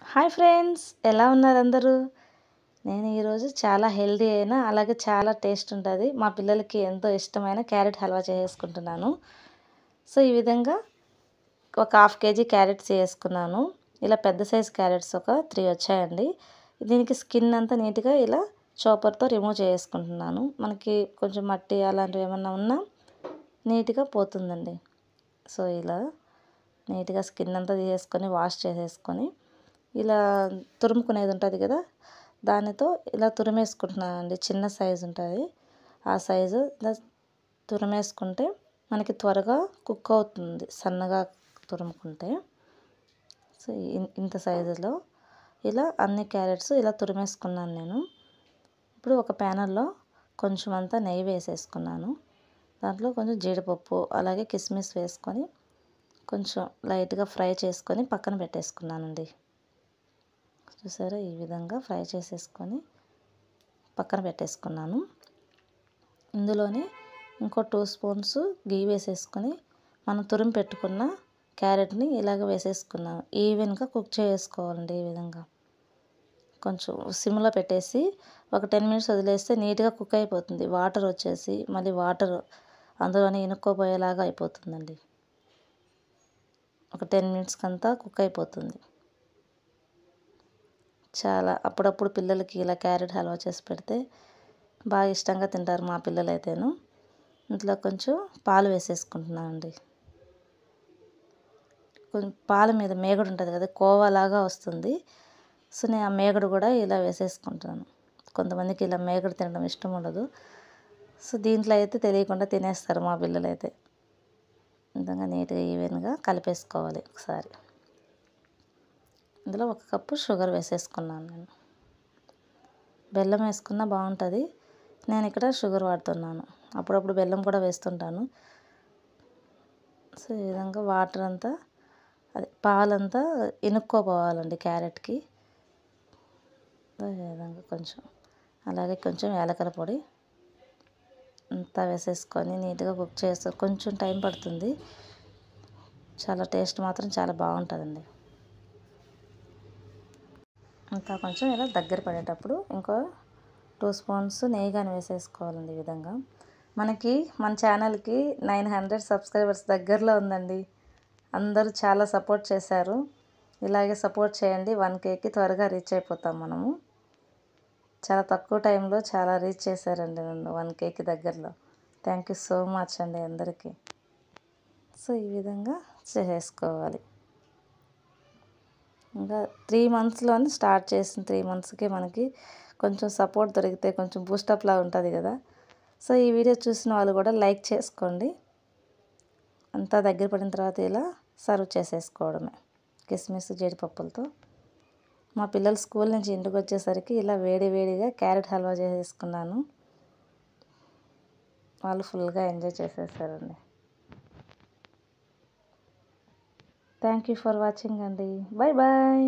Hi friends, ఎలా ఉన్నారు అందరూ? నేను ఈరోజు చాలా హెల్తీ అయిన అలాగే చాలా టేస్ట్ ఉంటుంది, మా పిల్లలకి ఎంతో ఇష్టమైన క్యారెట్ హల్వా చేసుకుంటున్నాను. సో ఈ విధంగా ఒక హాఫ్ కేజీ క్యారెట్స్ వేసుకున్నాను. ఇలా పెద్ద సైజ్ క్యారెట్స్ ఒక 3 వచ్చాయండి. దీనికి స్కిన్ అంతా నీట్గా ఇలా చాపర్తో రిమూవ్ చేసుకుంటున్నాను. మనకి కొంచెం మట్టి అలాంటివి ఏమన్నా ఉన్నా నీట్గా పోతుందండి. సో ఇలా నీట్గా స్కిన్ అంతా తీసేసుకొని వాష్ చేసేసుకొని ఇలా తురుముకునేది ఉంటుంది కదా, దానితో ఇలా తురిమేసుకుంటున్నానండి. చిన్న సైజు ఉంటుంది, ఆ సైజు ఇలా తురిమేసుకుంటే మనకి త్వరగా కుక్ అవుతుంది సన్నగా తురుముకుంటే. సో ఇంత సైజులో ఇలా అన్ని క్యారెట్స్ ఇలా తురిమేసుకున్నాను నేను. ఇప్పుడు ఒక ప్యానల్లో కొంచెం అంతా నెయ్యి వేసేసుకున్నాను. దాంట్లో కొంచెం జీడిపప్పు అలాగే కిస్మిస్ వేసుకొని కొంచెం లైట్గా ఫ్రై చేసుకొని పక్కన పెట్టేసుకున్నానండి. చూసారా, ఈ విధంగా ఫ్రై చేసేసుకొని పక్కన పెట్టేసుకున్నాను. ఇందులోనే ఇంకో 2 స్పూన్స్ గీ వేసేసుకొని మనం తురిమి పెట్టుకున్న క్యారెట్ని ఇలాగ వేసేసుకున్నాను. ఈవెన్గా కుక్ చేసుకోవాలండి. ఈ విధంగా కొంచెం సిమ్లో పెట్టేసి ఒక 10 మినిట్స్ వదిలేస్తే నీట్గా కుక్ అయిపోతుంది. వాటర్ వచ్చేసి మళ్ళీ వాటర్ అందులోనే ఇనుక్కోపోయేలాగా అయిపోతుందండి. ఒక 10 మినిట్స్కి అంతా కుక్ అయిపోతుంది. చాలా అప్పుడప్పుడు పిల్లలకి ఇలా క్యారెట్ హల్వా చేసి పెడితే బాగా ఇష్టంగా తింటారు మా పిల్లలు అయితేను. ఇంట్లో కొంచెం పాలు వేసేసుకుంటున్నానండి. కొంచెం పాల మీద మేగడ ఉంటుంది కదా, కోవాలాగా వస్తుంది. సో నేను ఆ మేగడ కూడా ఇలా వేసేసుకుంటాను. కొంతమందికి ఇలా మేగడ తినడం ఇష్టం ఉండదు. సో దీంట్లో అయితే తెలియకుండా తినేస్తారు మా పిల్లలు అయితే. విధంగా నీట్గా ఈవెన్గా కలిపేసుకోవాలి ఒకసారి. ఇందులో 1 కప్పు షుగర్ వేసేసుకున్నాను నేను. బెల్లం వేసుకున్నా బాగుంటుంది, నేను ఇక్కడ షుగర్ వాడుతున్నాను. అప్పుడప్పుడు బెల్లం కూడా వేస్తుంటాను. సో ఈ విధంగా వాటర్ అంతా పాలంతా ఇనుక్కోపోవాలండి క్యారెట్కి. ఈ విధంగా కొంచెం అలాగే కొంచెం యాలకుల పొడి అంతా వేసేసుకొని నీట్గా కుక్ చేస్తే కొంచెం టైం పడుతుంది. చాలా టేస్ట్ మాత్రం చాలా బాగుంటుందండి. ఇంకా కొంచెం ఇలా దగ్గర పడేటప్పుడు ఇంకో 2 స్పూన్స్ నెయ్యి కానీ వేసేసుకోవాలండి. ఈ విధంగా మనకి మన ఛానల్కి 900 సబ్స్క్రైబర్స్ దగ్గరలో ఉందండి. అందరూ చాలా సపోర్ట్ చేశారు. ఇలాగే సపోర్ట్ చేయండి. 1Kకి త్వరగా రీచ్ అయిపోతాం మనము. చాలా తక్కువ టైంలో చాలా రీచ్ చేశారండి నన్ను 1Kకి దగ్గరలో. థ్యాంక్ యూ సో మచ్ అండి అందరికీ. సో ఈ విధంగా చేసుకోవాలి. ఇంకా 3 మంత్స్లోనే స్టార్ట్ చేసిన 3 మంత్స్కి మనకి కొంచెం సపోర్ట్ దొరికితే కొంచెం బూస్టప్లా ఉంటుంది కదా. సో ఈ వీడియో చూసిన వాళ్ళు కూడా లైక్ చేసుకోండి. అంతా దగ్గర పడిన తర్వాత ఇలా సర్వ్ చేసేసుకోవడమే కిస్మిస్ జీడిపప్పులతో. మా పిల్లలు స్కూల్ నుంచి ఇంటికి వచ్చేసరికి ఇలా వేడి వేడిగా క్యారెట్ హల్వా చేసేసుకున్నాను. వాళ్ళు ఫుల్గా ఎంజాయ్ చేసేసారండి. థ్యాంక్ యూ ఫర్ వాచింగ్ అండి. Bye bye.